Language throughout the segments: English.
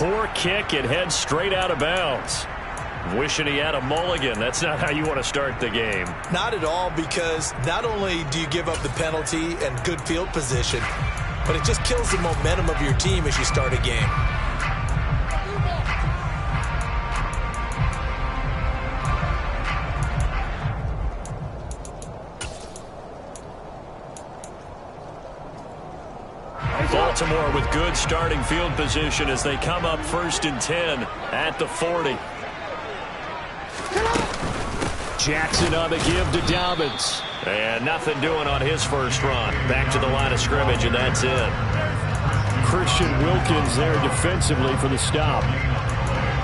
Poor kick. It heads straight out of bounds. Wishing he had a mulligan. That's not how you want to start the game. Not at all, because not only do you give up the penalty and good field position, but it just kills the momentum of your team as you start a game. Baltimore with good starting field position as they come up 1st and 10 at the 40. Jackson on the give to Dobbins. And nothing doing on his first run. Back to the line of scrimmage, and that's it. Christian Wilkins there defensively for the stop.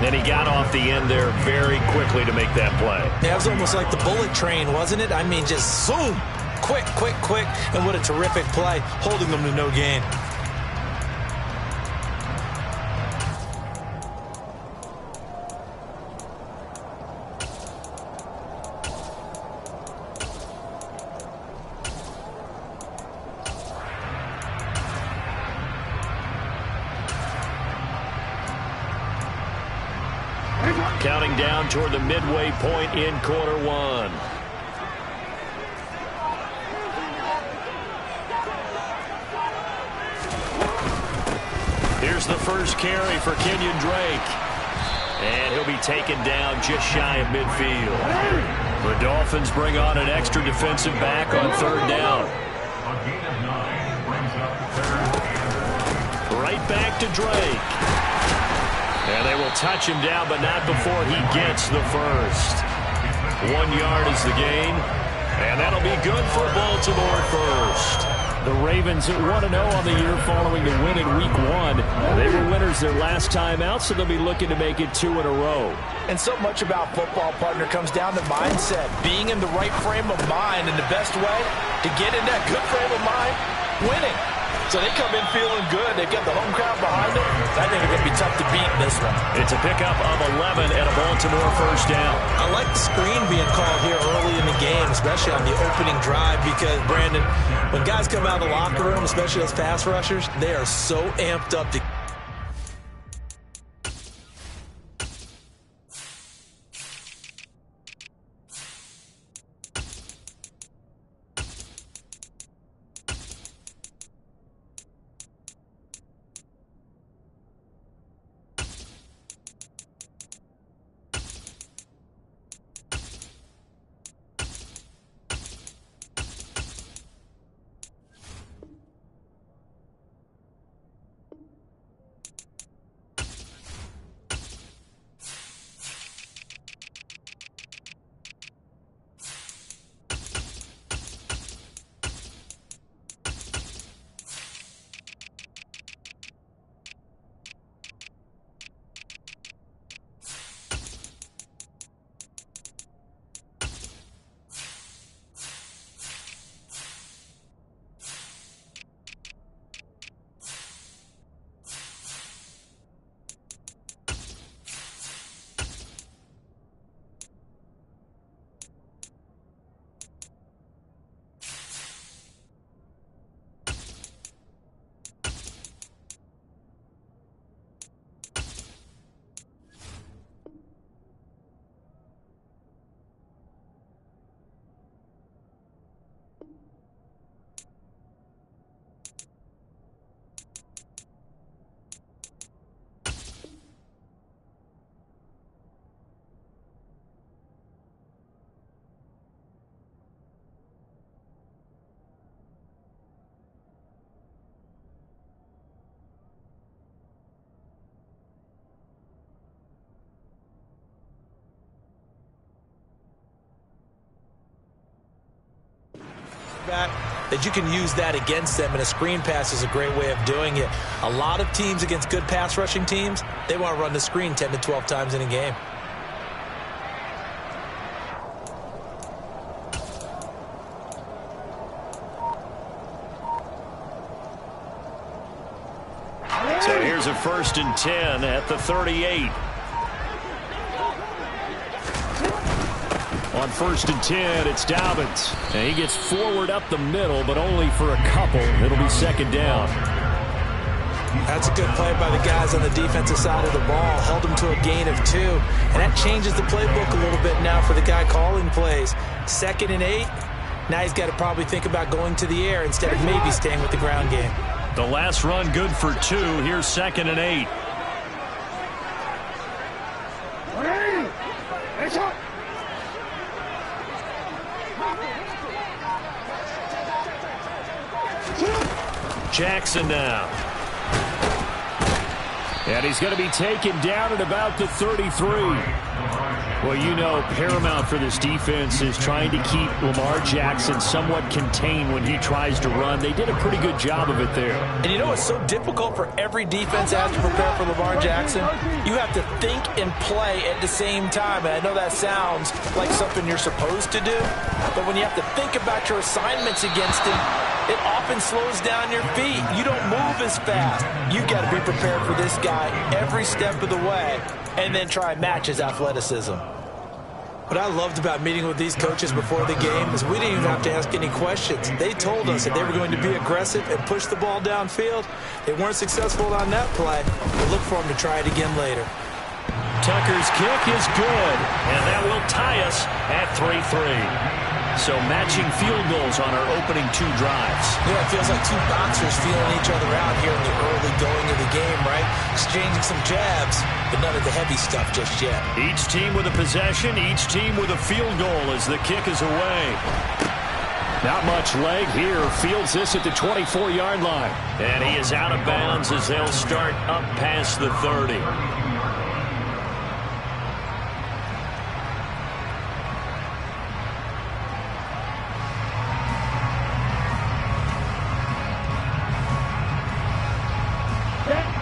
And he got off the end there very quickly to make that play. Yeah, it was almost like the bullet train, wasn't it? I mean, just zoom. Quick, quick, quick. And what a terrific play, holding them to no gain. Counting down toward the midway point in quarter one. Here's the first carry for Kenyon Drake. And he'll be taken down just shy of midfield. The Dolphins bring on an extra defensive back on 3rd down. Right back to Drake. And they will touch him down, but not before he gets the first. 1 yard is the gain. And that'll be good for Baltimore at first. The Ravens 1-0 on the year following the win in Week 1. They were winners their last time out, so they'll be looking to make it 2 in a row. And so much about football, partner, comes down to mindset. Being in the right frame of mind, and the best way to get in that good frame of mind, winning. So they come in feeling good. They've got the home crowd behind them. I think they're going to be tough to beat in this one. It's a pickup of 11 and a Baltimore first down. I like the screen being called here early in the game, especially on the opening drive, because, Brandon, when guys come out of the locker room, especially those pass rushers, they are so amped up to that you can use that against them, and a screen pass is a great way of doing it. A lot of teams against good pass rushing teams, they want to run the screen 10 to 12 times in a game. So here's a 1st and 10 at the 38. On 1st and 10, it's Dobbins. And he gets forward up the middle, but only for a couple. It'll be 2nd down. That's a good play by the guys on the defensive side of the ball. Held them to a gain of 2. And that changes the playbook a little bit now for the guy calling plays. 2nd and 8. Now he's got to probably think about going to the air instead of maybe staying with the ground game. The last run good for 2. Here's 2nd and 8. Jackson now. And he's going to be taken down at about the 33. Well, you know, paramount for this defense is trying to keep Lamar Jackson somewhat contained when he tries to run. They did a pretty good job of it there. And you know it's so difficult for every defense has to prepare for Lamar Jackson? You have to think and play at the same time. And I know that sounds like something you're supposed to do, but when you have to think about your assignments against him, it often slows down your feet. You don't move as fast. You got to be prepared for this guy every step of the way and then try and match his athleticism. What I loved about meeting with these coaches before the game is we didn't even have to ask any questions. They told us that they were going to be aggressive and push the ball downfield. They weren't successful on that play. We'll look for them to try it again later. Tucker's kick is good, and that will tie us at 3-3. So matching field goals on our opening 2 drives. Yeah, it feels like 2 boxers feeling each other out here in the early going of the game, right? Exchanging some jabs, but none of the heavy stuff just yet. Each team with a possession, each team with a field goal as the kick is away. Not much leg here. Fields this at the 24-yard line. And he is out of bounds as they'll start up past the 30.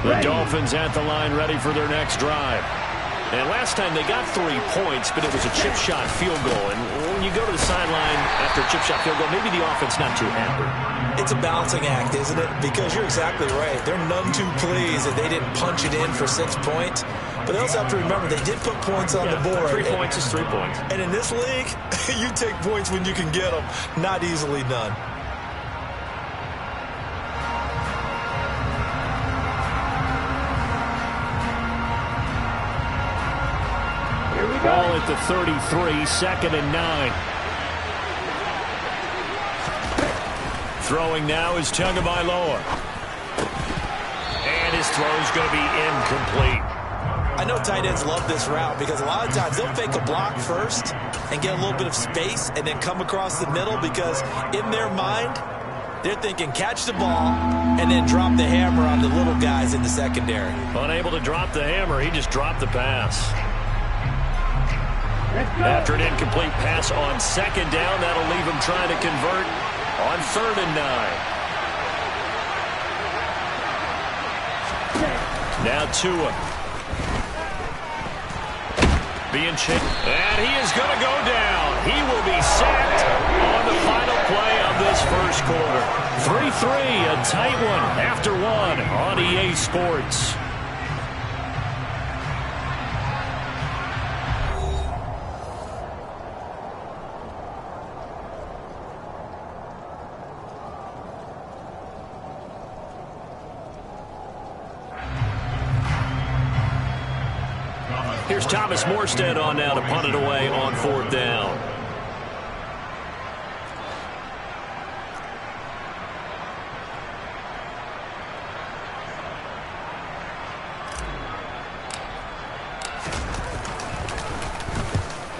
The Dolphins at the line ready for their next drive. And last time they got 3 points, but it was a chip shot field goal. And when you go to the sideline after a chip shot field goal, maybe the offense not too happy. It's a balancing act, isn't it? Because you're exactly right. They're none too pleased that they didn't punch it in for 6 points. But they also have to remember they did put points on the board. 3 points is 3 points. And in this league, you take points when you can get them. Not easily done. Ball at the 33, 2nd and 9. Throwing now is Tagovailoa. And his throw's going to be incomplete. I know tight ends love this route because a lot of times they'll fake a block first and get a little bit of space and then come across the middle because in their mind, they're thinking catch the ball and then drop the hammer on the little guys in the secondary. Unable to drop the hammer, he just dropped the pass. After an incomplete pass on 2nd down, that'll leave him trying to convert on 3rd and 9. Now Tua. Being chased. And he is going to go down. He will be sacked on the final play of this first quarter. 3-3, a tight one after 1 on EA Sports. Here's Thomas Morstead on now to punt it away on 4th down.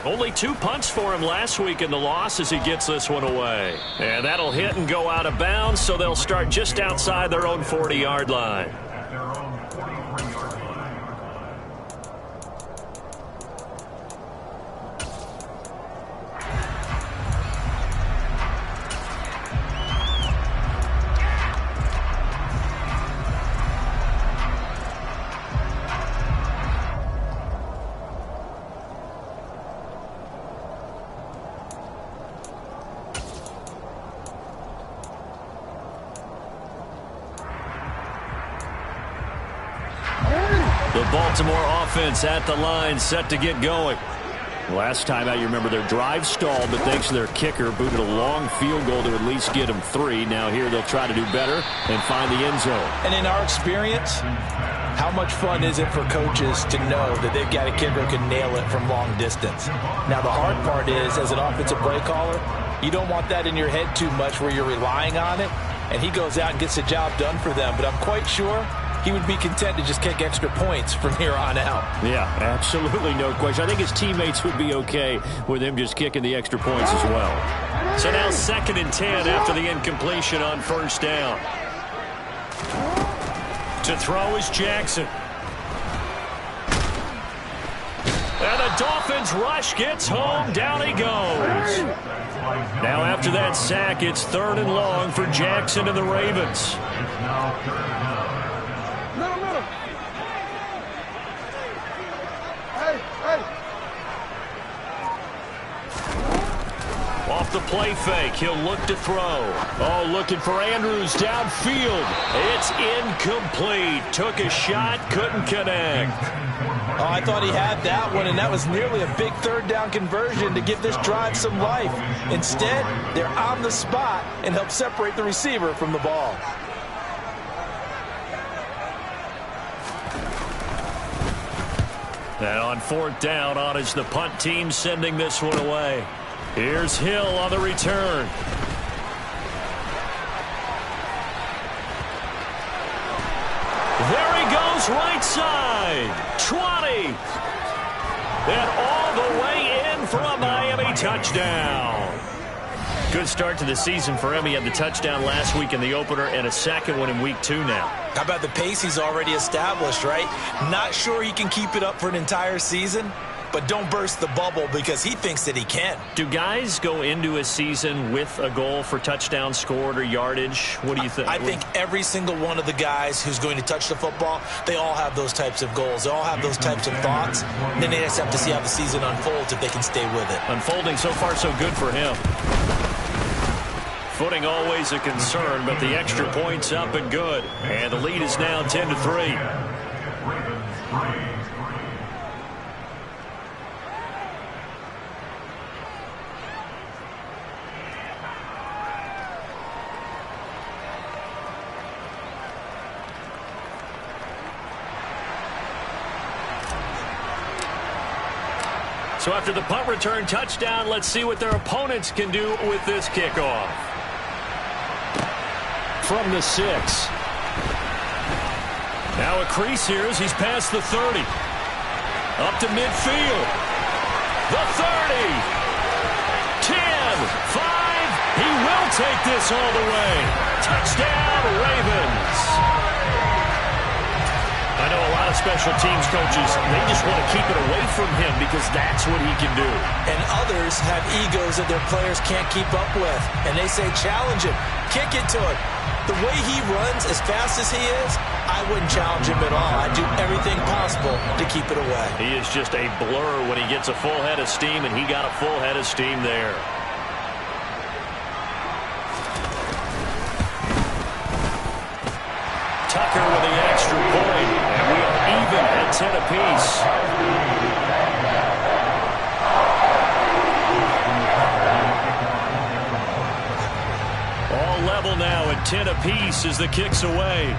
Only 2 punts for him last week in the loss as he gets this one away. And that'll hit and go out of bounds, so they'll start just outside their own 40-yard line. The Baltimore offense at the line, set to get going. Last time out, you remember their drive stalled, but thanks to their kicker, booted a long field goal to at least get them 3. Now here they'll try to do better and find the end zone. And in our experience, how much fun is it for coaches to know that they've got a kicker who can nail it from long distance? Now the hard part is, as an offensive play caller, you don't want that in your head too much where you're relying on it, and he goes out and gets the job done for them. But I'm quite sure he would be content to just kick extra points from here on out. Yeah, absolutely no question. I think his teammates would be okay with him just kicking the extra points as well. So now 2nd and 10 after the incompletion on 1st down. To throw is Jackson. And the Dolphins rush gets home. Down he goes. Now after that sack, it's 3rd and long for Jackson and the Ravens. Off the play fake, he'll look to throw. Oh, looking for Andrews downfield. It's incomplete. Took a shot, couldn't connect. Oh, I thought he had that one, and that was nearly a big 3rd down conversion to give this drive some life. Instead, they're on the spot and help separate the receiver from the ball. And on 4th down, on is the punt team sending this one away. Here's Hill on the return. There he goes, right side. 20. And all the way in for a Miami touchdown. Good start to the season for him. He had the touchdown last week in the opener and a 2nd one in week 2 now. How about the pace he's already established, right? Not sure he can keep it up for an entire season, but don't burst the bubble because he thinks that he can. Do guys go into a season with a goal for touchdown scored or yardage? What do you think? I think every single one of the guys who's going to touch the football, they all have those types of goals. They all have those types of thoughts. And then they just have to see how the season unfolds if they can stay with it. Unfolding so far so good for him. Footing always a concern, but the extra point's up and good. And the lead is now 10-3. So after the punt return touchdown, let's see what their opponents can do with this kickoff. From the 6. Now a crease here as he's past the 30. Up to midfield. The 30. 10. 5. He will take this all the way. Touchdown, Ravens. I know a lot of special teams coaches, they just want to keep it away from him because that's what he can do. And others have egos that their players can't keep up with. And they say, challenge him, kick it to him. The way he runs as fast as he is, I wouldn't challenge him at all. I'd do everything possible to keep it away. He is just a blur when he gets a full head of steam, and he got a full head of steam there. Tucker with the extra point, and we are even at 10 apiece. All level now at 10 apiece as the kick's away.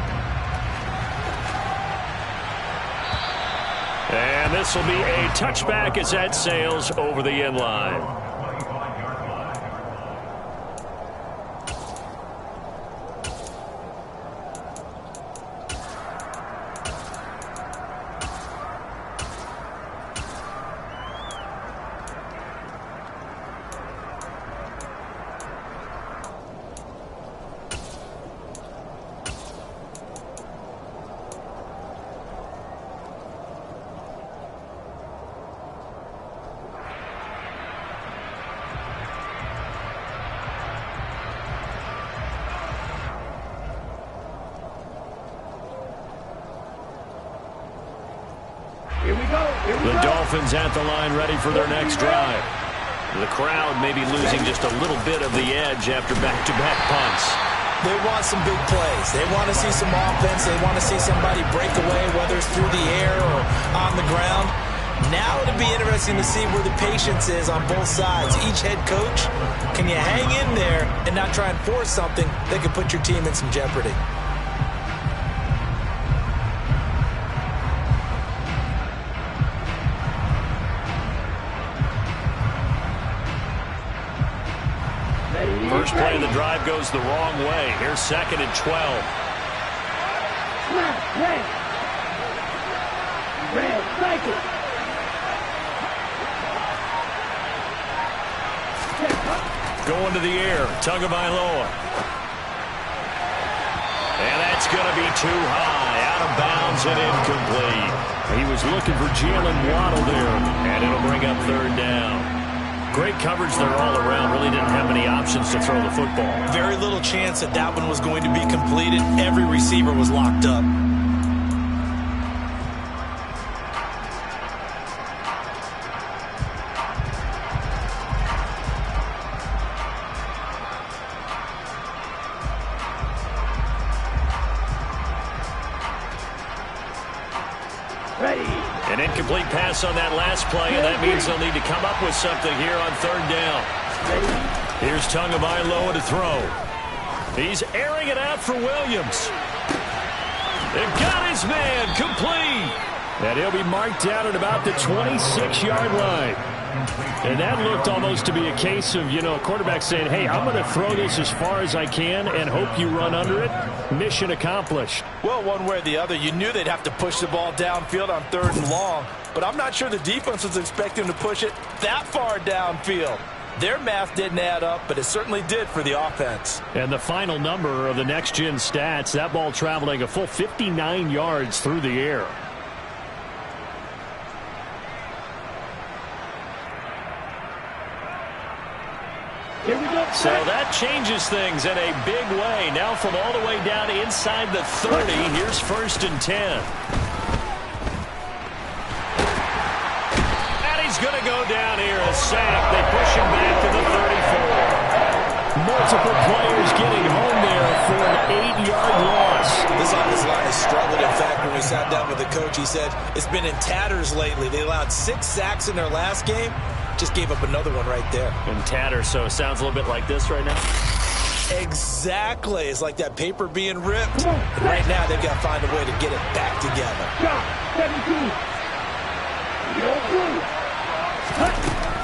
And this will be a touchback as that sails over the end line. The Dolphins at the line ready for their next drive. The crowd may be losing just a little bit of the edge after back-to-back punts. They want some big plays. They want to see some offense. They want to see somebody break away, whether it's through the air or on the ground. Now it'll be interesting to see where the patience is on both sides. Each head coach, can you hang in there and not try and force something that could put your team in some jeopardy? First play of the drive goes the wrong way. Here's 2nd and 12. Going to the air, Tagovailoa. And that's going to be too high, out of bounds and incomplete. He was looking for Jalen Waddle there, and it'll bring up 3rd down. Great coverage there all around. Really didn't have many options to throw the football. Very little chance that that one was going to be completed. Every receiver was locked up. An incomplete pass on that last play, and that means they'll need to come up with something here on 3rd down. Here's Tagovailoa to throw. He's airing it out for Williams. They've got his man complete. And he'll be marked down at about the 26-yard line. And that looked almost to be a case of, a quarterback saying, hey, I'm going to throw this as far as I can and hope you run under it. Mission accomplished. Well, one way or the other, you knew they'd have to push the ball downfield on 3rd and long. But I'm not sure the defense was expecting to push it that far downfield. Their math didn't add up, but it certainly did for the offense. And the final number of the next-gen stats, that ball traveling a full 59 yards through the air. So that changes things in a big way. Now from all the way down inside the 30, here's 1st and 10. And he's going to go down here, a sack. They push him back to the 34. Multiple players getting home there for an 8-yard loss. This offensive line has struggled. In fact, when we sat down with the coach, he said it's been in tatters lately. They allowed 6 sacks in their last game. Just gave up another one right there. In tatters, so it sounds a little bit like this right now. Exactly. It's like that paper being ripped. And right now, they've got to find a way to get it back together.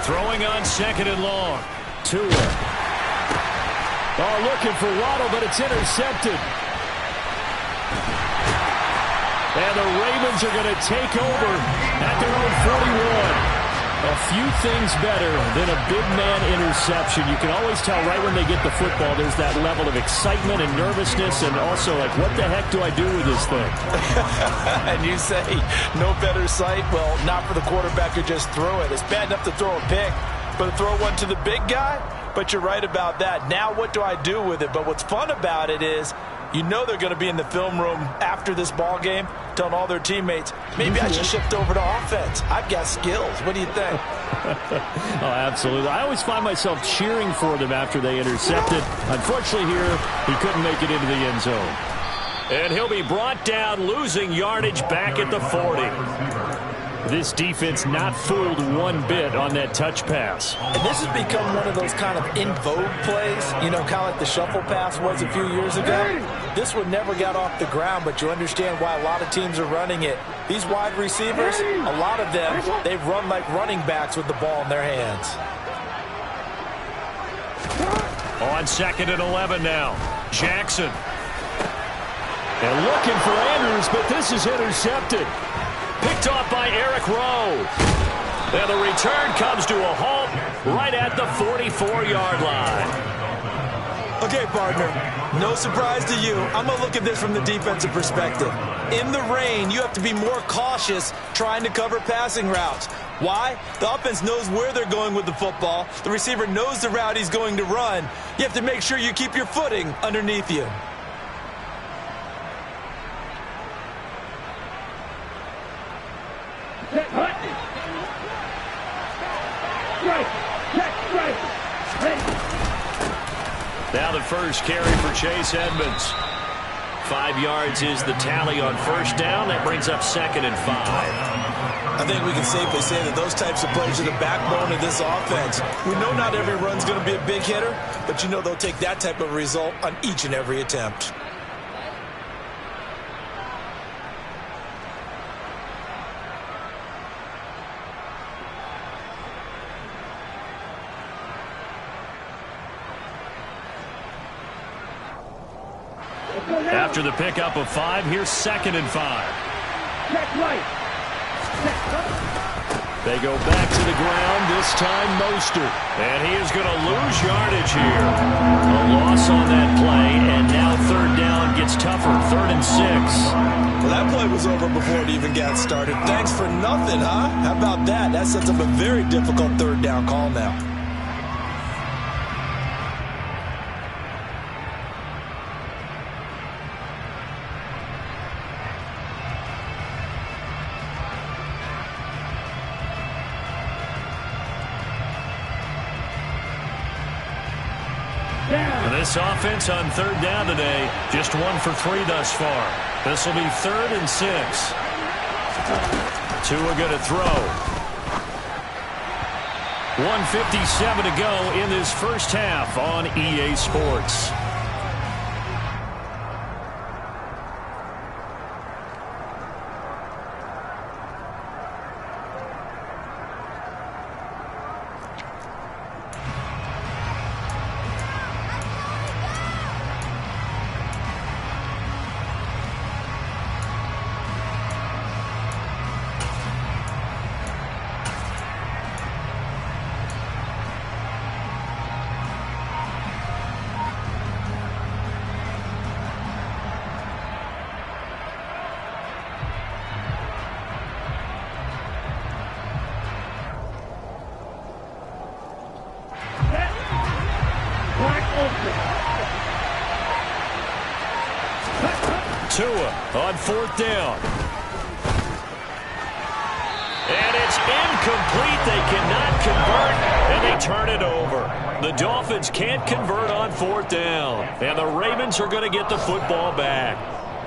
Throwing on 2nd and long. Tua. Oh, looking for Waddle, but it's intercepted. And the Ravens are going to take over at their own 41. A few things better than a big man interception. You can always tell right when they get the football, there's that level of excitement and nervousness, and also like, what the heck do I do with this thing? And you say, no better sight? Well, not for the quarterback who just threw it. It's bad enough to throw a pick, but to throw one to the big guy? But you're right about that. Now what do I do with it? But what's fun about it is, you know they're going to be in the film room after this ball game telling all their teammates, maybe I should shift over to offense. I've got skills. What do you think? Oh, absolutely. I always find myself cheering for them after they intercepted. Unfortunately here, he couldn't make it into the end zone. And he'll be brought down, losing yardage back at the 40. This defense not fooled one bit on that touch pass. And this has become one of those kind of in vogue plays, kind of like the shuffle pass was a few years ago. This one never got off the ground, but you understand why a lot of teams are running it. These wide receivers, a lot of them, they've run like running backs with the ball in their hands. On 2nd and 11 now. Jackson. And looking for Andrews, but this is intercepted. Picked off by Eric Rowe. And the return comes to a halt right at the 44-yard line. Okay, partner, no surprise to you. I'm going to look at this from the defensive perspective. In the rain, you have to be more cautious trying to cover passing routes. Why? The offense knows where they're going with the football. The receiver knows the route he's going to run. You have to make sure you keep your footing underneath you. Now the first carry for Chase Edmonds. 5 yards is the tally on first down. That brings up 2nd and 5. I think we can safely say that those types of plays are the backbone of this offense. We know not every run's going to be a big hitter, but you know they'll take that type of result on each and every attempt. After the pickup of 5, here's 2nd and 5. They go back to the ground, this time Mostert. And he is going to lose yardage here. A loss on that play, and now 3rd down gets tougher, 3rd and 6. Well, that play was over before it even got started. Thanks for nothing, huh? How about that? That sets up a very difficult 3rd down call now. This offense on 3rd down today, just 1 for 3 thus far. This will be 3rd and 6. Tua going to throw. 1:57 to go in this first half on EA Sports. Tua on 4th down. And it's incomplete. They cannot convert, and they turn it over. The Dolphins can't convert on 4th down, and the Ravens are going to get the football back.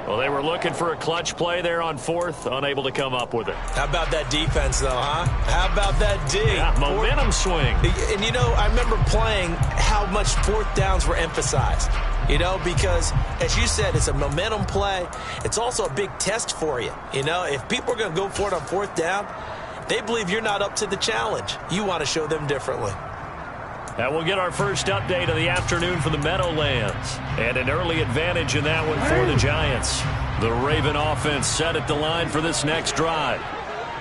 Well, they were looking for a clutch play there on 4th, unable to come up with it. How about that defense, though, huh? How about that D? Yeah, momentum swing. And, you know, I remember playing how much 4th downs were emphasized. You know, because, as you said, it's a momentum play. It's also a big test for you. You know, if people are going to go for it on 4th down, they believe you're not up to the challenge. You want to show them differently. And we'll get our first update of the afternoon for the Meadowlands. And an early advantage in that one for the Giants. The Raven offense set at the line for this next drive.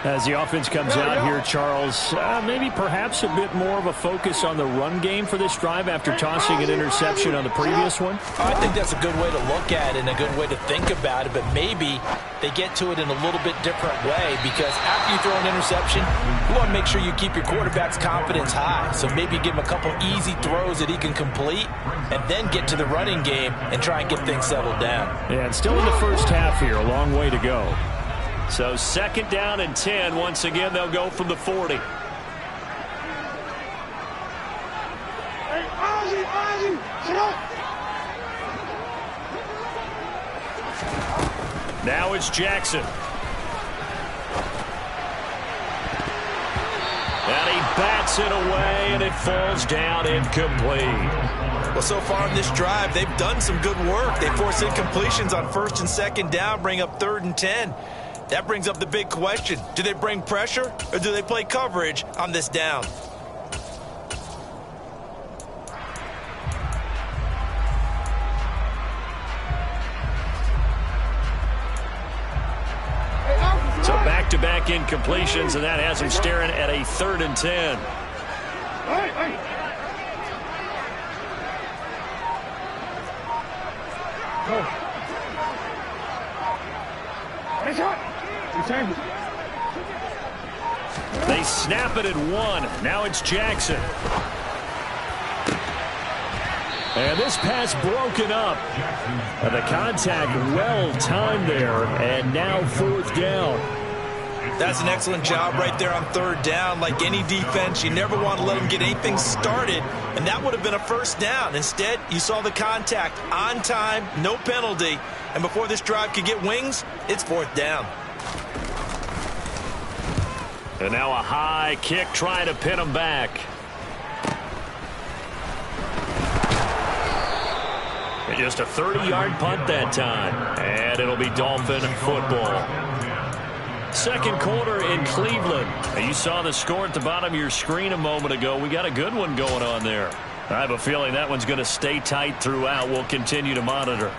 As the offense comes out here, Charles, maybe perhaps a bit more of a focus on the run game for this drive after tossing an interception on the previous one? I think that's a good way to look at it and a good way to think about it, but maybe they get to it in a little bit different way because after you throw an interception, you want to make sure you keep your quarterback's confidence high. So maybe give him a couple easy throws that he can complete and then get to the running game and try and get things settled down. Yeah, and still in the first half here, a long way to go. So 2nd down and 10. Once again, they'll go from the 40. Now it's Jackson. And he bats it away, and it falls down incomplete. Well, so far in this drive, they've done some good work. They force incompletions on 1st and 2nd down, bring up 3rd and 10. That brings up the big question. Do they bring pressure or do they play coverage on this down? So back-to-back incompletions, and that has him staring at a 3rd and 10. They snap it at 1. Now it's Jackson. And this pass broken up. The contact well timed there, and now 4th down. That's an excellent job right there on 3rd down. Like any defense, you never want to let them get anything started, and that would have been a 1st down. Instead, you saw the contact on time, no penalty, and before this drive could get wings, it's 4th down. And now a high kick trying to pin him back. And just a 30-yard punt that time. And it'll be Dolphin football. Second quarter in Cleveland. You saw the score at the bottom of your screen a moment ago. We got a good one going on there. I have a feeling that one's going to stay tight throughout. We'll continue to monitor.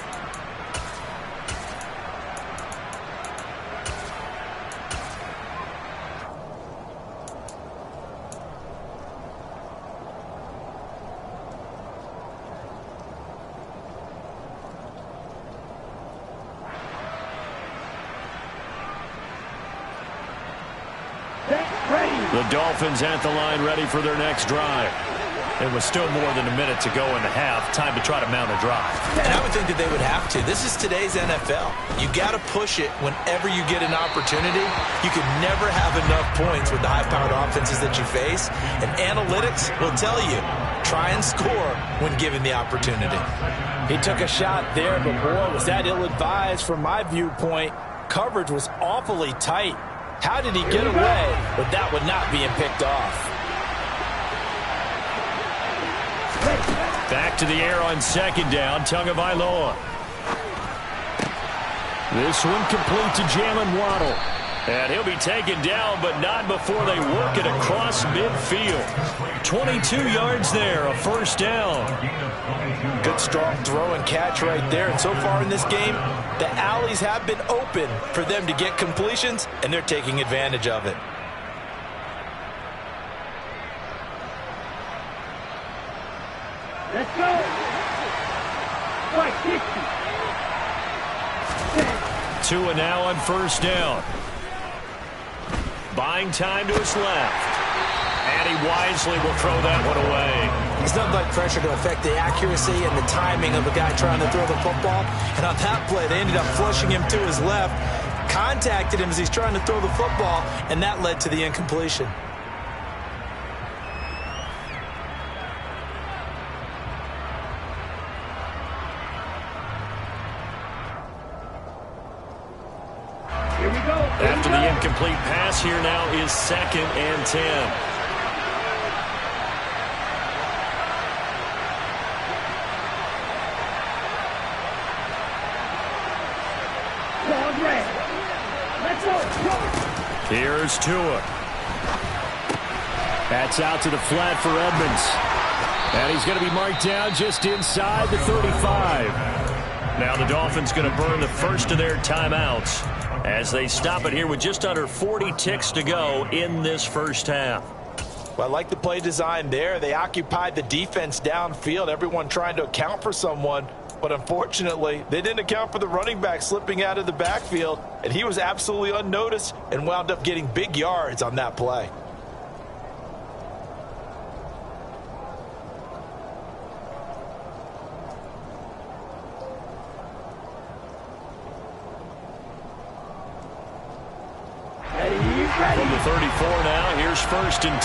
The Dolphins at the line ready for their next drive. It was still more than a minute to go in the half. Time to try to mount a drive. And I would think that they would have to. This is today's NFL. You got to push it whenever you get an opportunity. You can never have enough points with the high-powered offenses that you face. And analytics will tell you, try and score when given the opportunity. He took a shot there, but boy, was that ill-advised from my viewpoint. Coverage was awfully tight. How did he get away with that one not being picked off? Back to the air on second down. Tagovailoa. This one complete to Jalen Waddle. And he'll be taken down, but not before they work it across midfield. 22 yards there, a first down. Good strong throw and catch right there. And so far in this game, the alleys have been open for them to get completions, and they're taking advantage of it. Let's go. Tua now on first down. Buying time to his left. And he wisely will throw that one away. It's nothing like pressure to affect the accuracy and the timing of the guy trying to throw the football. And on that play, they ended up flushing him to his left, contacted him as he's trying to throw the football, and that led to the incompletion. After the incomplete pass, here now is 2nd and 10. Here's Tua. That's out to the flat for Edmonds. And he's going to be marked down just inside the 35. Now the Dolphins going to burn the first of their timeouts as they stop it here with just under 40 ticks to go in this first half. Well, I like the play design there. They occupied the defense downfield, everyone trying to account for someone. But unfortunately, they didn't account for the running back slipping out of the backfield, and he was absolutely unnoticed and wound up getting big yards on that play. From the 34 now, here's 1st and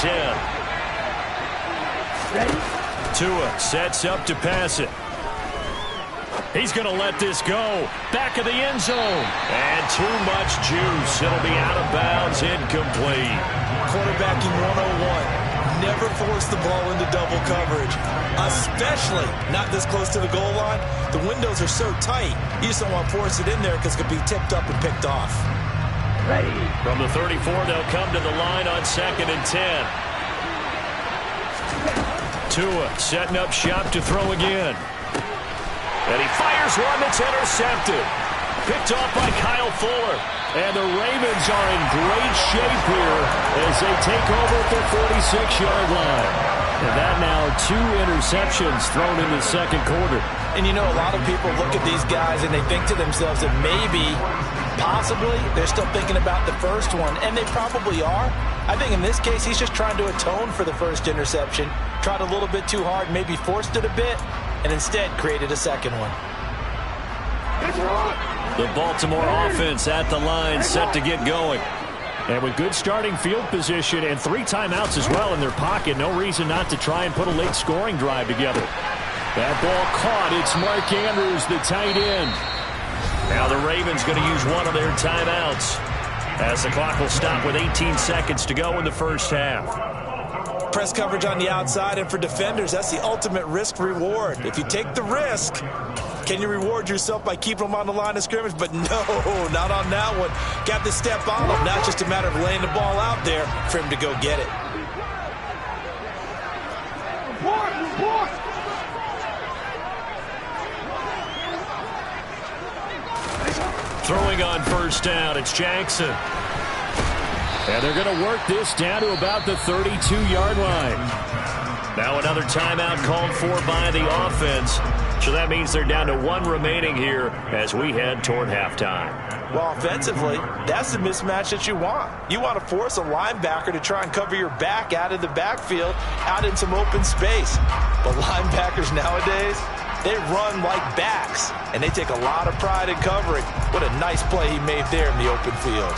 10. Tua sets up to pass it. He's going to let this go. Back of the end zone. And too much juice. It'll be out of bounds, incomplete. Quarterbacking 101. Never force the ball into double coverage, especially not this close to the goal line. The windows are so tight, you just don't want to force it in there because it could be tipped up and picked off. Ready. From the 34, they'll come to the line on 2nd and 10. Tua setting up shop to throw again. And he fires one that's intercepted. Picked off by Kyle Fuller. And the Ravens are in great shape here as they take over at their 46-yard line. And that now 2 interceptions thrown in the second quarter. And you know, a lot of people look at these guys and they think to themselves that maybe, possibly, they're still thinking about the first one. And they probably are. I think in this case, he's just trying to atone for the first interception. Tried a little bit too hard, maybe forced it a bit, and instead created a second one. The Baltimore offense at the line, set to get going. And with good starting field position and 3 timeouts as well in their pocket, no reason not to try and put a late scoring drive together. That ball caught. It's Mark Andrews, the tight end. Now the Ravens going to use one of their timeouts. as the clock will stop with 18 seconds to go in the first half. Press coverage on the outside, and for defenders, that's the ultimate risk-reward. If you take the risk, can you reward yourself by keeping them on the line of scrimmage? But no, not on that one. Got to step on them. Now it's just a matter of laying the ball out there for him to go get it. Throwing on first down, it's Jackson. And they're going to work this down to about the 32-yard line. Now another timeout called for by the offense. So that means they're down to one remaining here as we head toward halftime. Well, offensively, that's the mismatch that you want. You want to force a linebacker to try and cover your back out of the backfield, out in some open space. But linebackers nowadays, they run like backs, and they take a lot of pride in covering. What a nice play he made there in the open field.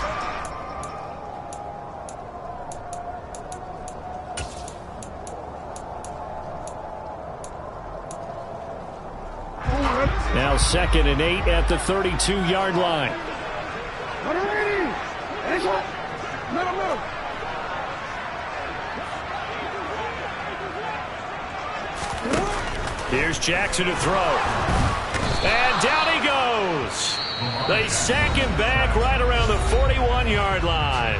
Now 2nd and 8 at the 32-yard line. Here's Jackson to throw. And down he goes. They sack him back right around the 41-yard line.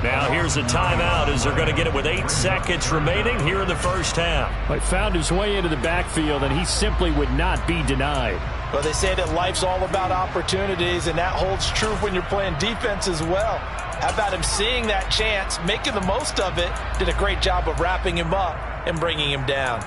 Now here's a timeout as they're going to get it with 8 seconds remaining here in the first half. He found his way into the backfield, and he simply would not be denied. Well, they say that life's all about opportunities, and that holds true when you're playing defense as well. How about him seeing that chance, making the most of it, did a great job of wrapping him up and bringing him down.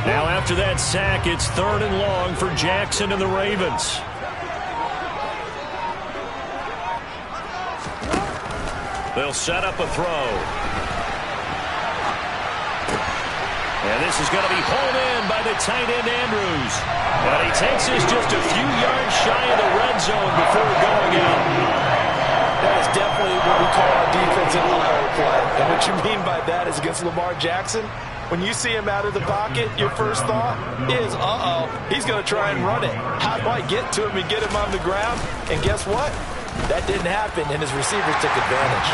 Now after that sack, it's 3rd and long for Jackson and the Ravens. They'll set up a throw. And this is going to be pulled in by the tight end Andrews. And he takes us just a few yards shy of the red zone before going out. That is definitely what we call a defensive line play. And what you mean by that is against Lamar Jackson, when you see him out of the pocket, your first thought is, uh-oh, he's going to try and run it. How do I get to him and get him on the ground? And guess what? That didn't happen, and his receivers took advantage.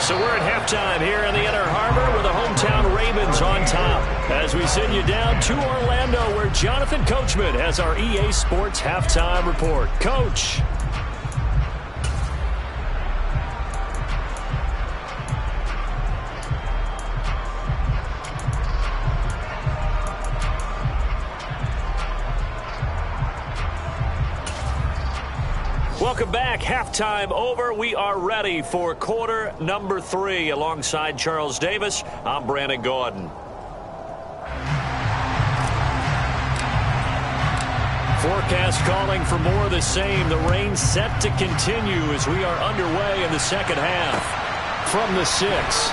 So we're at halftime here in the Inner Harbor with the hometown Ravens on top. As we send you down to Orlando, where Jonathan Coachman has our EA Sports halftime report. Coach. Welcome back. Halftime over. We are ready for quarter number 3. Alongside Charles Davis, I'm Brandon Gordon. Forecast calling for more of the same. The rain set to continue as we are underway in the second half. From the 6.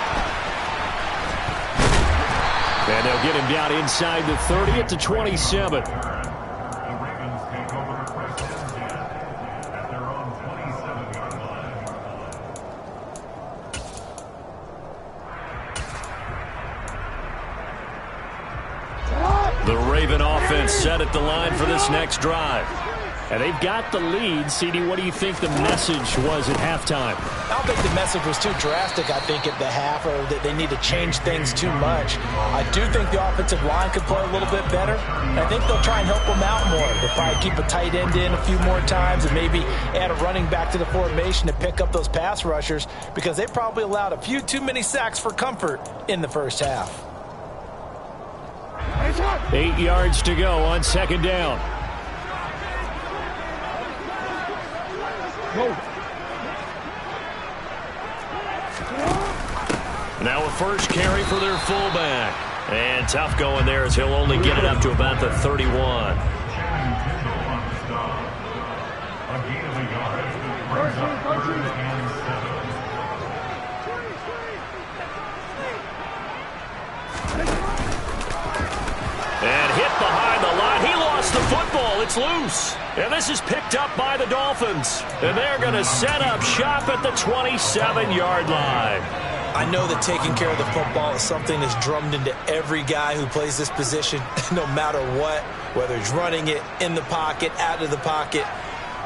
And they'll get him down inside the 30 at the 27. The Raven offense set at the line for this next drive. And they've got the lead. CD, what do you think the message was at halftime? I don't think the message was too drastic, I think, at the half, or that they need to change things too much. I do think the offensive line could play a little bit better. And I think they'll try and help them out more. They'll probably keep a tight end in a few more times and maybe add a running back to the formation to pick up those pass rushers, because they probably allowed a few too many sacks for comfort in the first half. 8 yards to go on second down. Now a first carry for their fullback. And tough going there as he'll only get it up to about the 31. And hit behind the line. He lost loose. And this is picked up by the Dolphins. And they're going to set up shop at the 27-yard line. I know that taking care of the football is something that's drummed into every guy who plays this position, no matter what, whether he's running it, in the pocket, out of the pocket.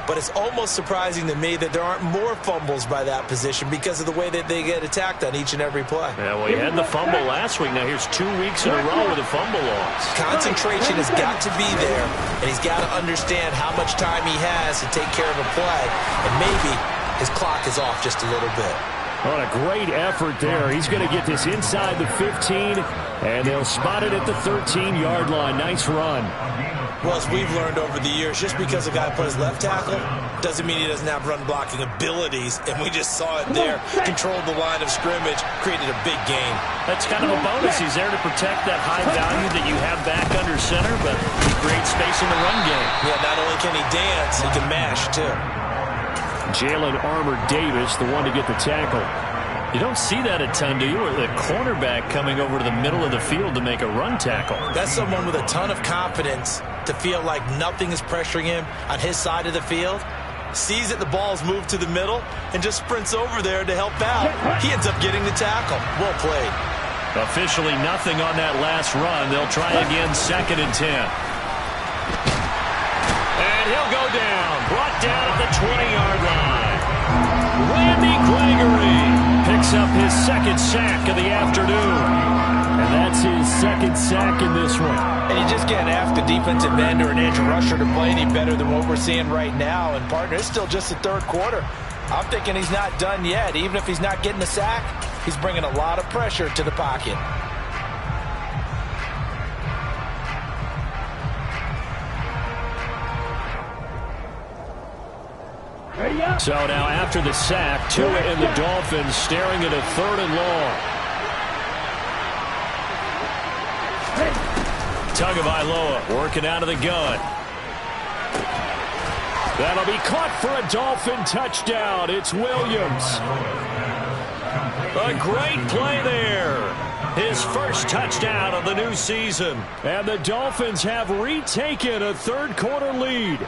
But it's almost surprising to me that there aren't more fumbles by that position because of the way that they get attacked on each and every play. Yeah, well, he had the fumble last week. Now here's 2 weeks in a row with a fumble loss. Concentration has got to be there, and he's got to understand how much time he has to take care of a play, and maybe his clock is off just a little bit. On a great effort there. He's going to get this inside the 15, and they'll spot it at the 13-yard line. Nice run. Well, as we've learned over the years, just because a guy plays left tackle doesn't mean he doesn't have run-blocking abilities, and we just saw it there. Controlled the line of scrimmage, created a big gain. That's kind of a bonus. He's there to protect that high value that you have back under center, but he creates space in the run game. Yeah, not only can he dance, he can mash, too. Jalen Armour Davis, the one to get the tackle. You don't see that a ton, do you? Or the cornerback coming over to the middle of the field to make a run tackle. That's someone with a ton of confidence to feel like nothing is pressuring him on his side of the field. Sees that the ball's moved to the middle and just sprints over there to help out. He ends up getting the tackle. Well played. Officially nothing on that last run. They'll try again, 2nd and 10. And he'll go down. Brought down at the 20-yard line. Randy Gregory picks up his 2nd sack of the afternoon. And that's his 2nd sack in this one. And you just can't ask a defensive end or an edge rusher to play any better than what we're seeing right now. And, partner, it's still just the 3rd quarter. I'm thinking he's not done yet. Even if he's not getting a sack, he's bringing a lot of pressure to the pocket. So now after the sack, Tua and the Dolphins staring at a 3rd and long. Tagovailoa working out of the gun. That'll be caught for a Dolphin touchdown. It's Williams. A great play there. His first touchdown of the new season. And the Dolphins have retaken a 3rd quarter lead.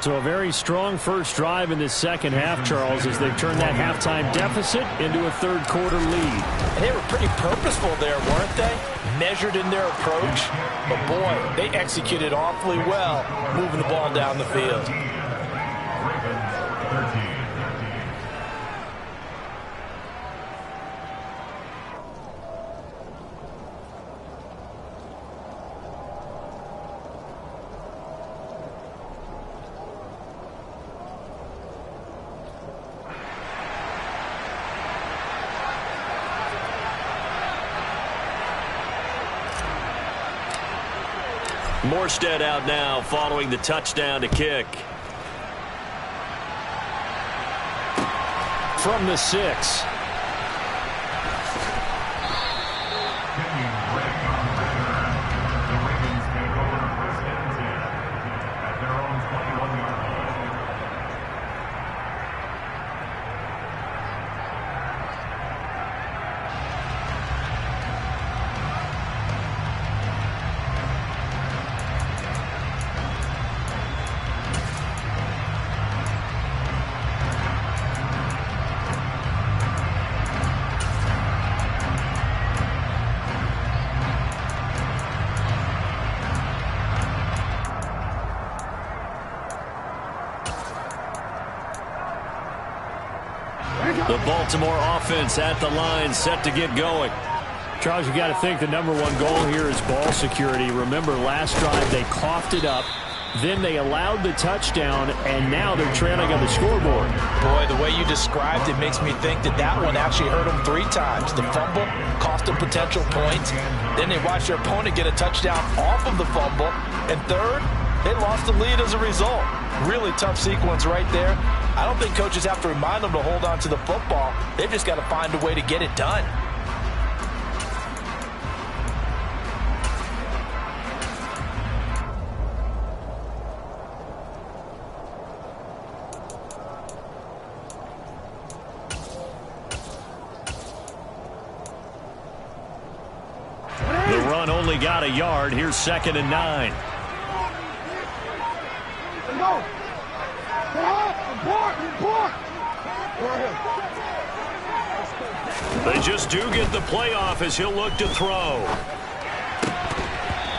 So a very strong first drive in this second half, Charles, as they've turned that halftime deficit into a 3rd quarter lead. And they were pretty purposeful there, weren't they? Measured in their approach. But, boy, they executed awfully well moving the ball down the field. Morstead out now following the touchdown to kick. From the 6. The Baltimore offense at the line, set to get going. Charles, you got to think the #1 goal here is ball security. Remember, last drive they coughed it up, then they allowed the touchdown, and now they're trailing on the scoreboard. Boy, the way you described it makes me think that that one actually hurt them 3 times. The fumble cost them potential points. Then they watched their opponent get a touchdown off of the fumble. And third, they lost the lead as a result. Really tough sequence right there. I don't think coaches have to remind them to hold on to the football. They've just got to find a way to get it done. The run only got a yard. Here's 2nd and 9. They just do get the playoff as he'll look to throw.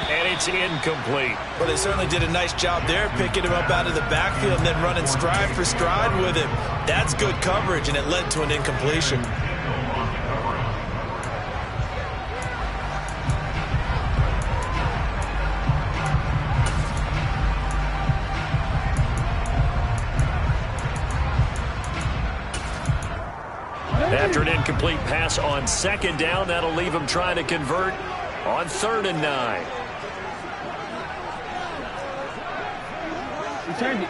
And it's incomplete. Well, they certainly did a nice job there, picking him up out of the backfield and then running stride for stride with him. That's good coverage, and it led to an incompletion. After an incomplete pass on second down, that'll leave him trying to convert on 3rd and 9. Returned it.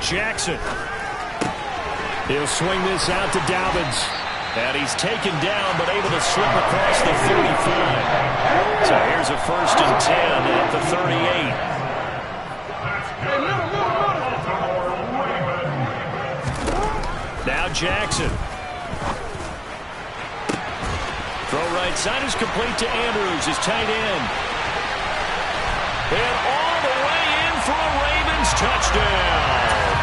Jackson. He'll swing this out to Dobbins. And he's taken down, but able to slip across the 35. So here's a 1st and 10 at the 38. Now Jackson. Throw right side is complete to Andrews, his tight end. And all the way in for a Ravens touchdown.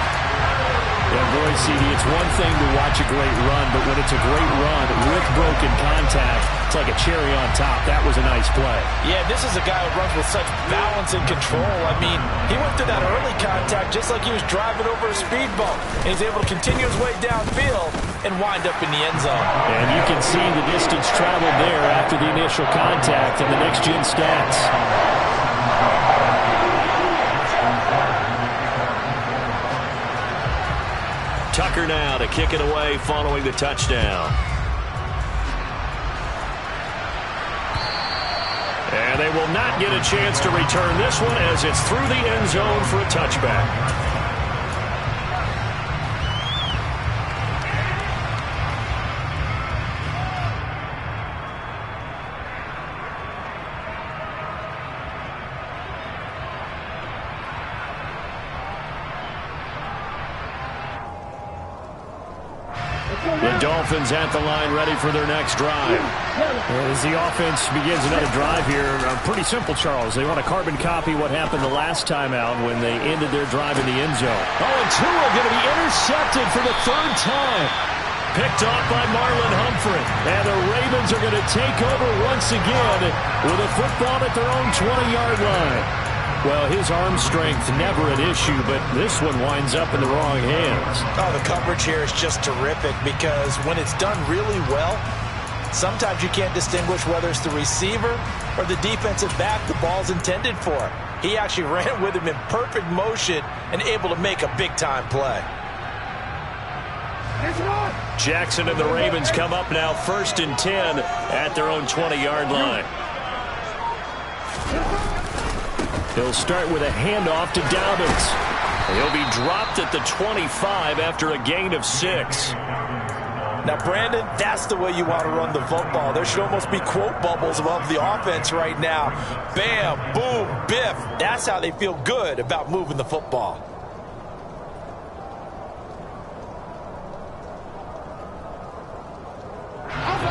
Yeah, boy, CD, it's one thing to watch a great run, but when it's a great run with broken contact, it's like a cherry on top. That was a nice play. Yeah, this is a guy who runs with such balance and control. I mean, he went through that early contact just like he was driving over a speed bump. And he's able to continue his way downfield and wind up in the end zone. And you can see the distance traveled there after the initial contact in the next-gen stats. Tucker now to kick it away following the touchdown. And they will not get a chance to return this one as it's through the end zone for a touchback. The Dolphins at the line ready for their next drive. As the offense begins another drive here, pretty simple, Charles. They want to carbon copy what happened the last time out when they ended their drive in the end zone. Oh, and Tua going to be intercepted for the 3rd time. Picked off by Marlon Humphrey. And the Ravens are going to take over once again with a football at their own 20-yard line. Well, his arm strength never an issue, but this one winds up in the wrong hands. Oh, the coverage here is just terrific because when it's done really well, sometimes you can't distinguish whether it's the receiver or the defensive back the ball's intended for. He actually ran with him in perfect motion and able to make a big-time play. Jackson and the Ravens come up now 1st and 10 at their own 20-yard line. He'll start with a handoff to Dobbins. He'll be dropped at the 25 after a gain of 6. Now, Brandon, that's the way you want to run the football. There should almost be quote bubbles above the offense right now. Bam, boom, biff. That's how they feel good about moving the football.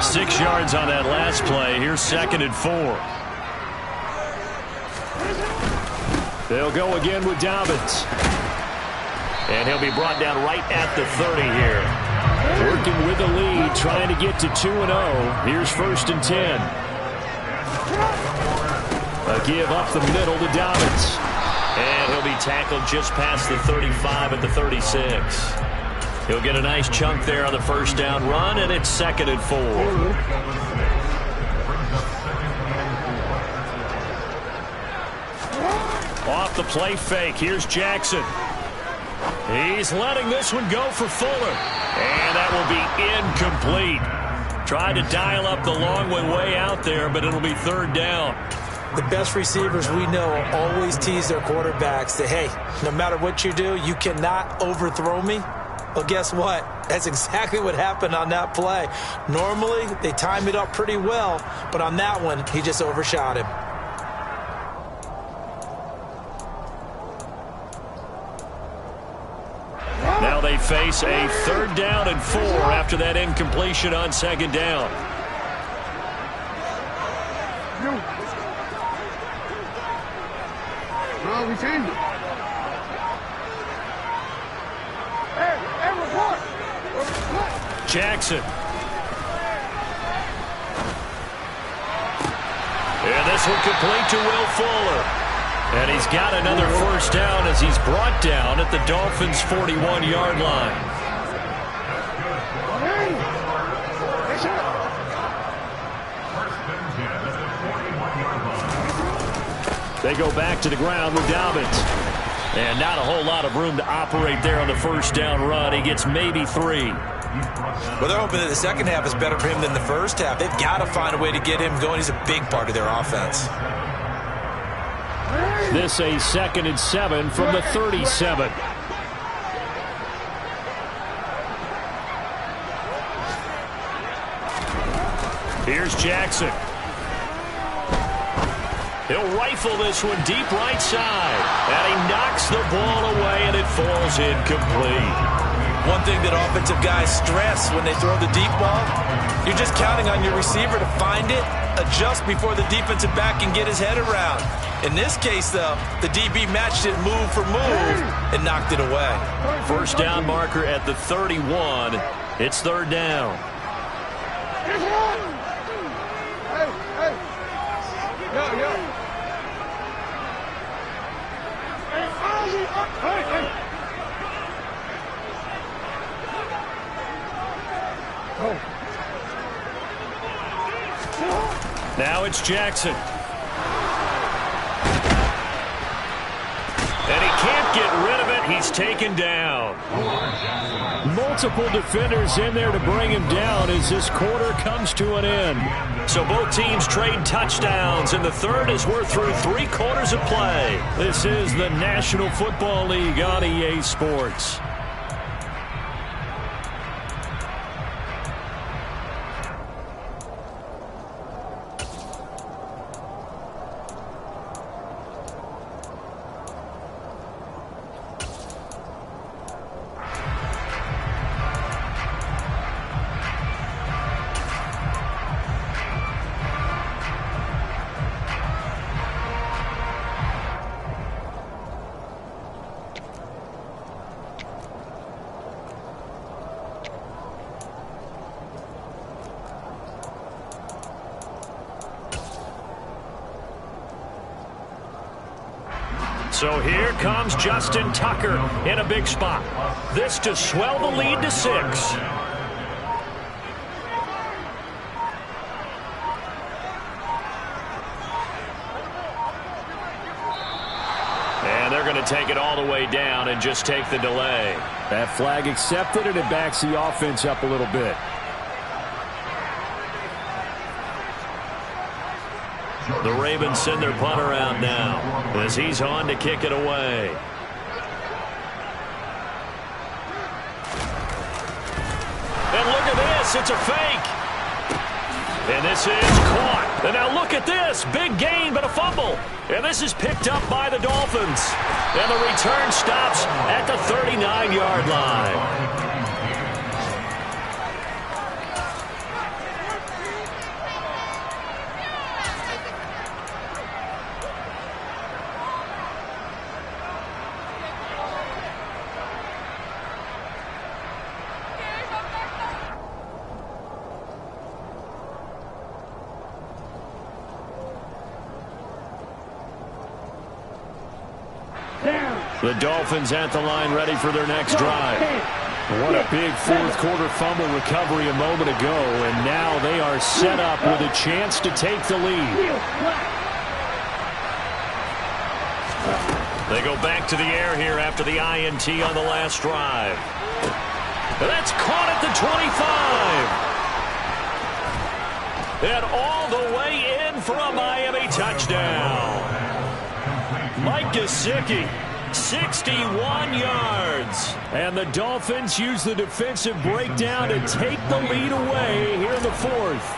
Six yards on that last play. Here's 2nd and 4. They'll go again with Dobbins. And he'll be brought down right at the 30 here. Working with the lead, trying to get to 2-0. Here's 1st and 10. A give up the middle to Dobbins. And he'll be tackled just past the 35 at the 36. He'll get a nice chunk there on the 1st down run, and it's 2nd and 4. Off the play fake, here's Jackson. He's letting this one go for Fuller. And that will be incomplete. Tried to dial up the long one way out there, but it'll be 3rd down. The best receivers we know always tease their quarterbacks that, hey, no matter what you do, you cannot overthrow me. Well, guess what? That's exactly what happened on that play. Normally, they time it up pretty well, but on that one, he just overshot him. Now they face a 3rd down and 4 after that incompletion on 2nd down. No, we changed it. Hey, report. Jackson. And this one complete to Will Fuller. And he's got another first down as he's brought down at the Dolphins' 41-yard line. They go back to the ground with Dobbins. And not a whole lot of room to operate there on the first down run. He gets maybe 3. Well, they're hoping that the second half is better for him than the first half. They've got to find a way to get him going. He's a big part of their offense. This a 2nd and 7 from the 37. Here's Jackson. He'll rifle this one deep right side. And he knocks the ball away, and it falls incomplete. One thing that offensive guys stress when they throw the deep ball, you're just counting on your receiver to find it, adjust before the defensive back can get his head around. In this case, though, the DB matched it move for move and knocked it away. First down marker at the 31. It's 3rd down. Now it's Jackson. And he can't get rid of it. He's taken down. Multiple defenders in there to bring him down as this quarter comes to an end. So both teams trade touchdowns, and the third as we're through 3 quarters of play. This is the National Football League on EA Sports. So here comes Justin Tucker in a big spot. This to swell the lead to 6. And they're going to take it all the way down and just take the delay. That flag accepted, and it backs the offense up a little bit. The Ravens send their punter out now as he's on to kick it away. And look at this. It's a fake. And this is caught. And now look at this. Big gain, but a fumble. And this is picked up by the Dolphins. And the return stops at the 39-yard line. The Dolphins at the line ready for their next drive. What a big fourth quarter fumble recovery a moment ago, and now they are set up with a chance to take the lead. They go back to the air here after the INT on the last drive. That's caught at the 25. And all the way in for a Miami touchdown. Mike Gesicki, 61 yards. And the Dolphins use the defensive breakdown to take the lead away here in the fourth.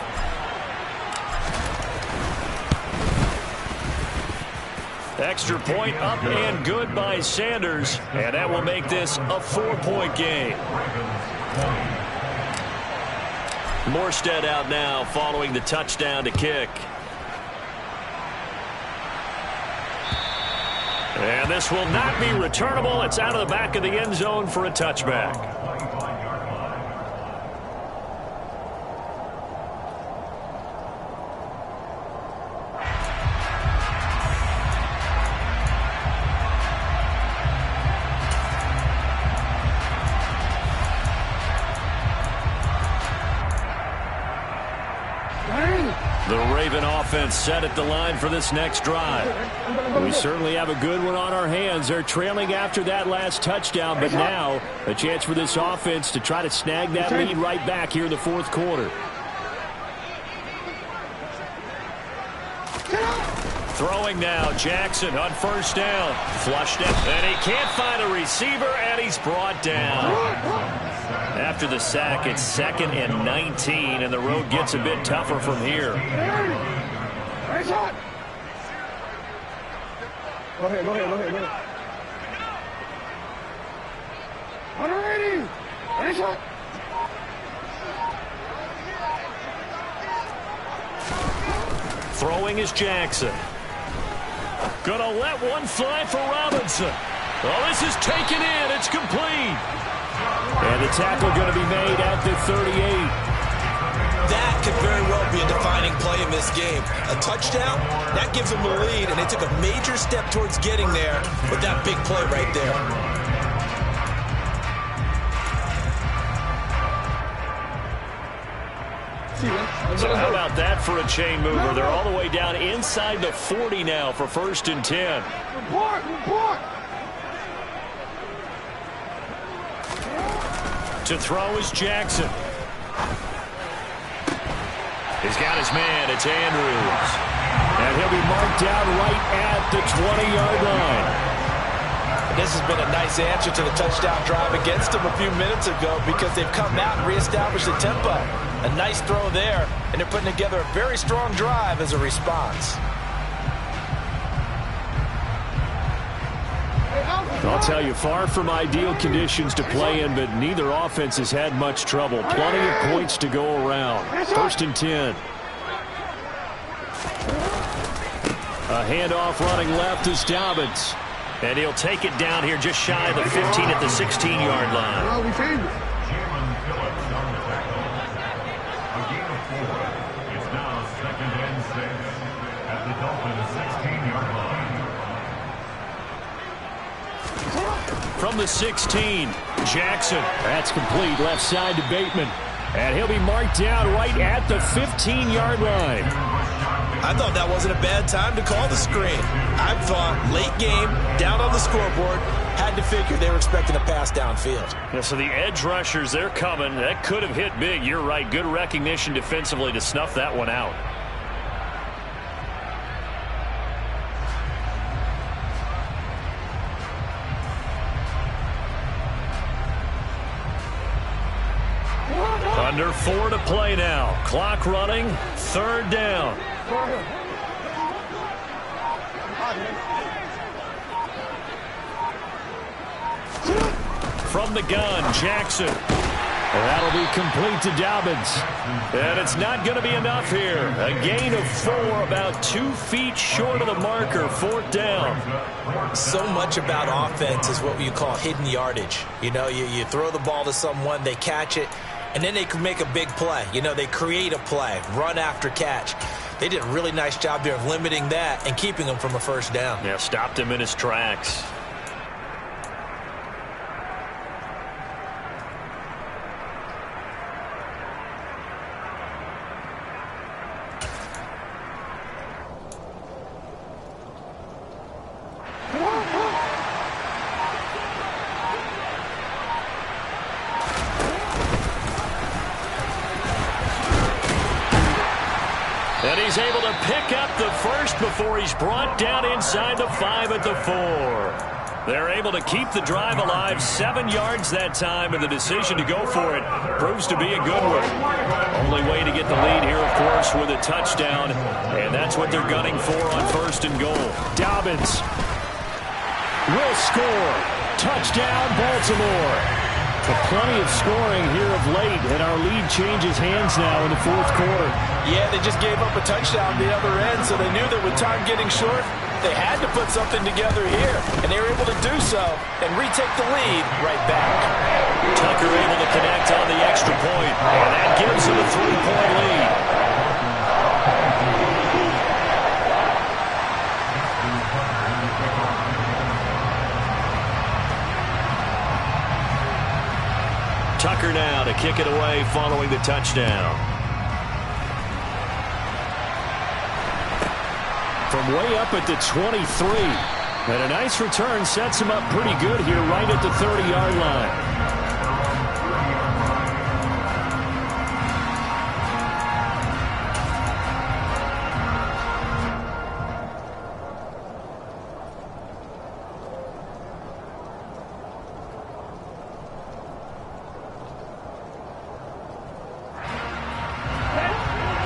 Extra point up and good by Sanders. And that will make this a 4-point game. Morstead out now following the touchdown to kick. And this will not be returnable. It's out of the back of the end zone for a touchback. The Raven offense set at the line for this next drive. We certainly have a good one on our hands. They're trailing after that last touchdown, but now a chance for this offense to try to snag that lead right back here in the fourth quarter. Throwing now, Jackson on first down. Flushed it, and he can't find a receiver, and he's brought down. After the sack, it's 2nd and 19, and the road gets a bit tougher from here. Go ahead. 180. Nice shot. Throwing is Jackson. Gonna let one fly for Robinson. Oh, this is taken in. It's complete. And the tackle going to be made at the 38. That could very well be a defining play in this game. A touchdown, that gives them the lead, and they took a major step towards getting there with that big play right there. So how about that for a chain mover? They're all the way down inside the 40 now for 1st and 10. Report. To throw is Jackson. He's got his man. It's Andrews. And he'll be marked down right at the 20-yard line. This has been a nice answer to the touchdown drive against them a few minutes ago because they've come out and reestablished the tempo. A nice throw there, and they're putting together a very strong drive as a response. I'll tell you, far from ideal conditions to play in, but neither offense has had much trouble. Plenty of points to go around. 1st and 10. A handoff running left is Dobbins. And he'll take it down here just shy of the 15 at the 16-yard line. Well, we changed it. It's now 2nd and 6 at the Dolphins 16-yard line. From the 16, Jackson. That's complete left side to Bateman. And he'll be marked down right at the 15-yard line. I thought that wasn't a bad time to call the screen. I thought late game, down on the scoreboard, had to figure they were expecting a pass downfield. Yeah, so the edge rushers, they're coming. That could have hit big. You're right. Good recognition defensively to snuff that one out. Under 4 to play now. Clock running. 3rd down. From the gun, Jackson. That'll be complete to Dobbins. And it's not going to be enough here. A gain of 4, about 2 feet short of the marker. 4th down. So much about offense is what you call hidden yardage. You know, you throw the ball to someone, they catch it, and then they can make a big play. You know, they create a play, run after catch. They did a really nice job there of limiting that and keeping him from a 1st down. Yeah, stopped him in his tracks. And he's able to pick up the first before he's brought down inside the 5 at the 4. They're able to keep the drive alive, 7 yards that time, and the decision to go for it proves to be a good one. Only way to get the lead here, of course, with a touchdown, and that's what they're gunning for on 1st and goal. Dobbins will score. Touchdown, Baltimore. But plenty of scoring here of late, and our lead changes hands now in the 4th quarter. Yeah, they just gave up a touchdown the other end, so they knew that with time getting short, they had to put something together here, and they were able to do so and retake the lead right back. Tucker able to connect on the extra point, and that gives them a 3-point lead. Tucker now to kick it away following the touchdown. From way up at the 23. And a nice return sets him up pretty good here right at the 30-yard line.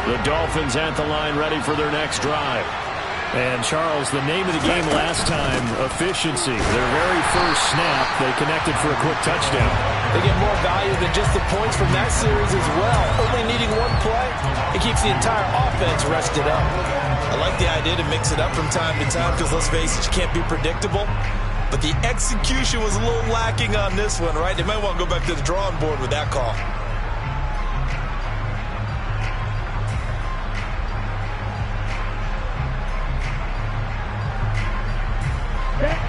The Dolphins at the line ready for their next drive. And, Charles, the name of the game last time, efficiency. Their very first snap, they connected for a quick touchdown. They get more value than just the points from that series as well. Only needing one play, it keeps the entire offense rested up. I like the idea to mix it up from time to time because, let's face it, you can't be predictable. But the execution was a little lacking on this one, right? They might want to go back to the drawing board with that call.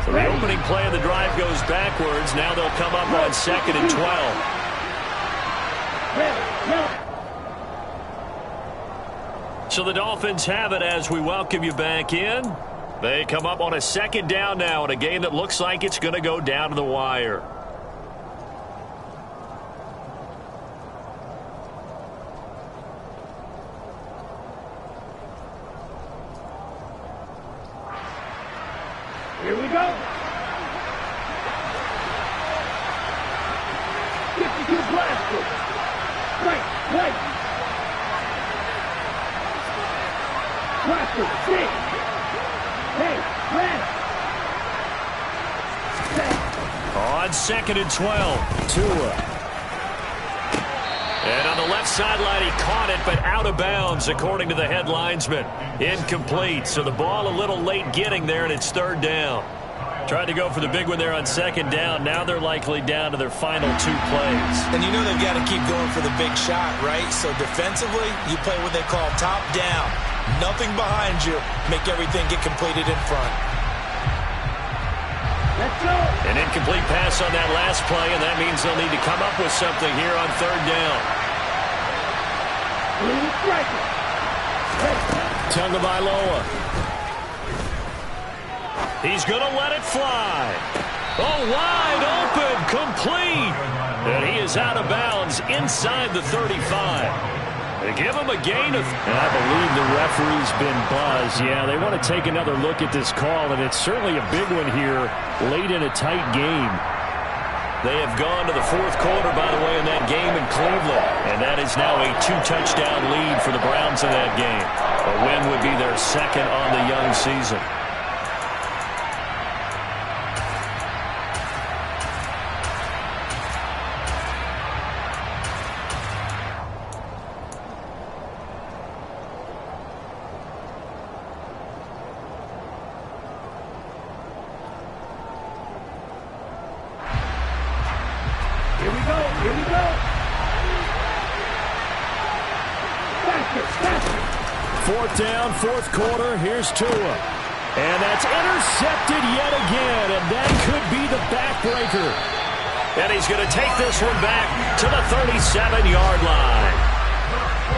So the opening play of the drive goes backwards. Now they'll come up on 2nd and 12. So the Dolphins have it as we welcome you back in. They come up on a 2nd down now in a game that looks like it's going to go down to the wire. Here we go. 52 blaster. Right. Blaster, six. Hey, red. On 2nd and 12, Tua. And on the left sideline, he caught it, but out of bounds, according to the head linesman. Incomplete, so the ball a little late getting there, and it's 3rd down. Tried to go for the big one there on 2nd down. Now they're likely down to their final 2 plays. And you know they've got to keep going for the big shot, right? So defensively, you play what they call top down. Nothing behind you. Make everything get completed in front. Let's go. An incomplete pass on that last play, and that means they'll need to come up with something here on 3rd down. Tagovailoa. He's going to let it fly. Oh, wide open, complete. And he is out of bounds inside the 35. They give him a gain of... And I believe the referee's been buzzed. Yeah, they want to take another look at this call, and it's certainly a big one here late in a tight game. They have gone to the 4th quarter, by the way, in that game in Cleveland. And that is now a 2-touchdown lead for the Browns in that game. A win would be their 2nd on the young season. Here we go. Faster. 4th down, 4th quarter. Here's Tua. And that's intercepted yet again. And that could be the backbreaker. And he's going to take this one back to the 37-yard line.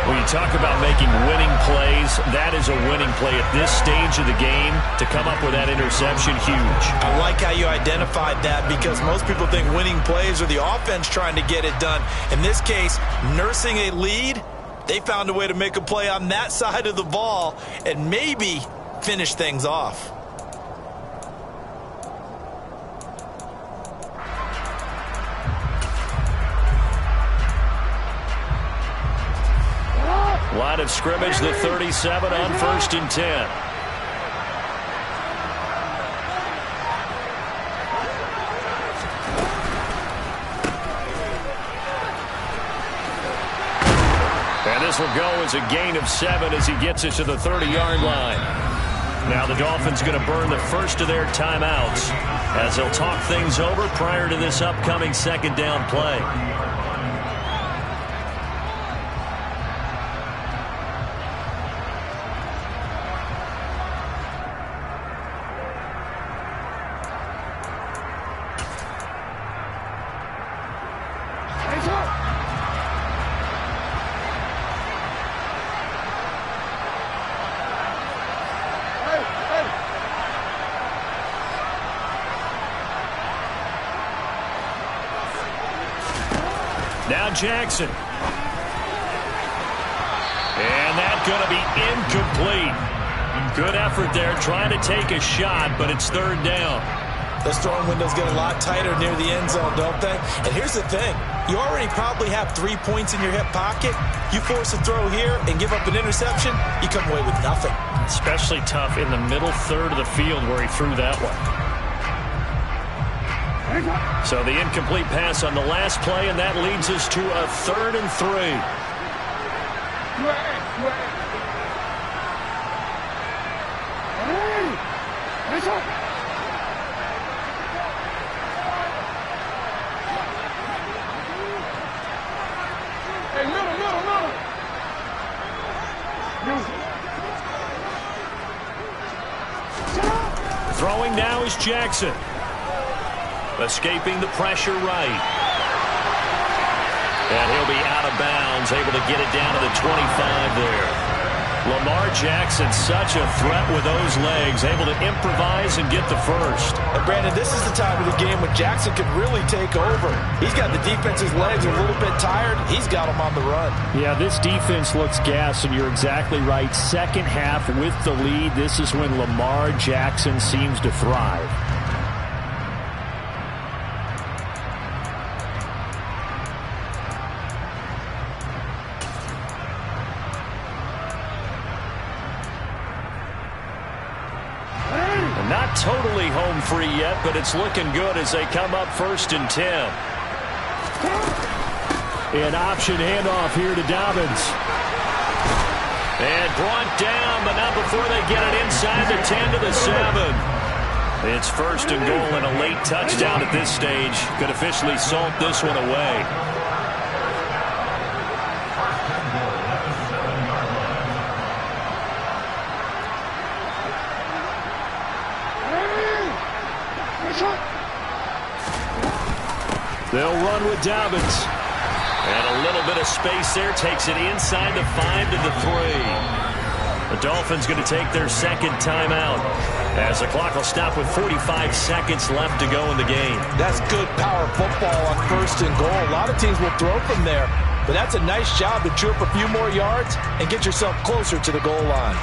When you talk about making winning plays, that is a winning play at this stage of the game. To come up with that interception, huge. I like how you identified that because most people think winning plays are the offense trying to get it done. In this case, nursing a lead, they found a way to make a play on that side of the ball and maybe finish things off. Line of scrimmage, the 37 on 1st and 10. And this will go as a gain of 7 as he gets it to the 30-yard line. Now the Dolphins going to burn the first of their timeouts as they'll talk things over prior to this upcoming second down play. Now Jackson. And that's going to be incomplete. Good effort there trying to take a shot, but it's third down. Those throwing windows get a lot tighter near the end zone, don't they? And here's the thing. You already probably have 3 points in your hip pocket. You force a throw here and give up an interception, you come away with nothing. Especially tough in the middle third of the field where he threw that one. So the incomplete pass on the last play, and that leads us to a 3rd and 3. Throwing now is Jackson. Escaping the pressure right. And he'll be out of bounds, able to get it down to the 25 there. Lamar Jackson, such a threat with those legs, able to improvise and get the first. And Brandon, this is the time of the game when Jackson could really take over. He's got the defense's legs a little bit tired. He's got them on the run. Yeah, this defense looks gassed, and you're exactly right. Second half with the lead, this is when Lamar Jackson seems to thrive. Not totally home free yet, but it's looking good as they come up 1st and 10. An option handoff here to Dobbins. And brought down, but not before they get it inside the 10 to the 7. It's 1st and goal and a late touchdown at this stage. Could officially salt this one away. They'll run with Dobbins. And a little bit of space there. Takes it inside the 5 to the 3. The Dolphins going to take their second timeout as the clock will stop with 45 seconds left to go in the game. That's good power football on 1st and goal. A lot of teams will throw from there, but that's a nice job to chew up a few more yards and get yourself closer to the goal line.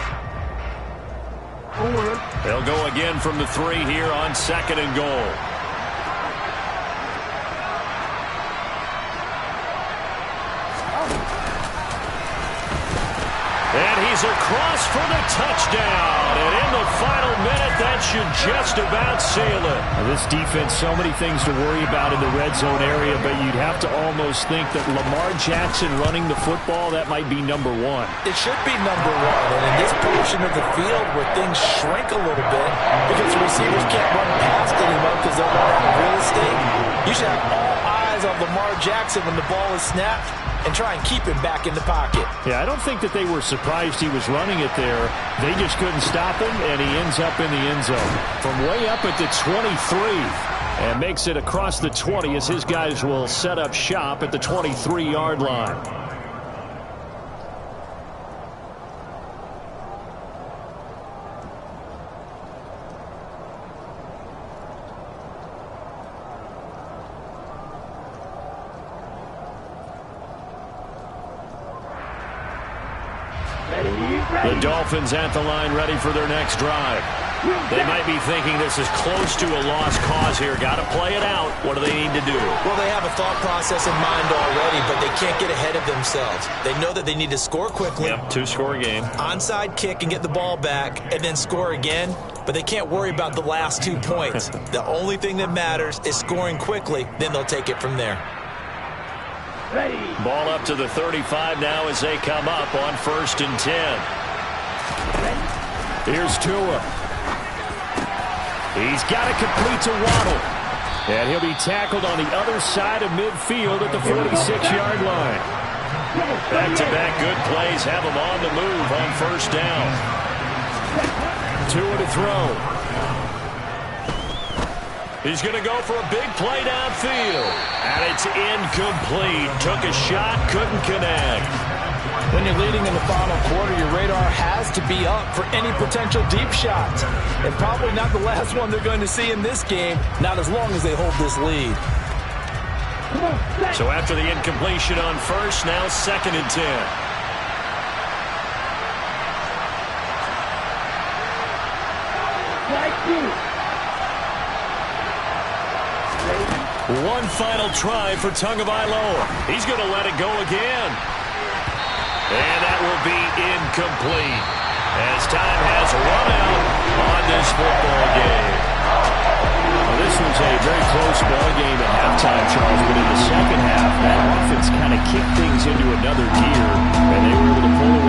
They'll go again from the 3 here on 2nd and goal. And he's across for the touchdown. And in the final minute, that should just about seal it. This defense, so many things to worry about in the red zone area, but you'd have to almost think that Lamar Jackson running the football, that might be number 1. It should be number 1. And in this portion of the field where things shrink a little bit because the receivers can't run past anyone because they'll run out of real estate, you should have all eyes on Lamar Jackson when the ball is snapped and try and keep him back in the pocket. Yeah, I don't think that they were surprised he was running it there. They just couldn't stop him, and he ends up in the end zone. From way up at the 23, and makes it across the 20 as his guys will set up shop at the 23-yard line. The Dolphins at the line ready for their next drive. They might be thinking this is close to a lost cause here. Got to play it out. What do they need to do? Well, they have a thought process in mind already, but they can't get ahead of themselves. They know that they need to score quickly. Yep, 2-score game. Onside kick and get the ball back and then score again, but they can't worry about the last 2 points. The only thing that matters is scoring quickly, then they'll take it from there. Ready. Ball up to the 35 now as they come up on 1st and 10. Here's Tua. He's got it complete to Waddle. And he'll be tackled on the other side of midfield at the 46-yard line. Back-to-back good plays have him on the move on first down. Tua to throw. He's going to go for a big play downfield. And it's incomplete. Took a shot, couldn't connect. When you're leading in the final quarter, your radar has to be up for any potential deep shots. And probably not the last one they're going to see in this game, not as long as they hold this lead. So after the incompletion on first, now 2nd and 10. One final try for Tagovailoa. He's going to let it go again. And that will be incomplete as time has run out on this football game. Well, this was a very close ball game at halftime, Charles, but in the second half, that offense kind of kicked things into another gear, and they were able to pull away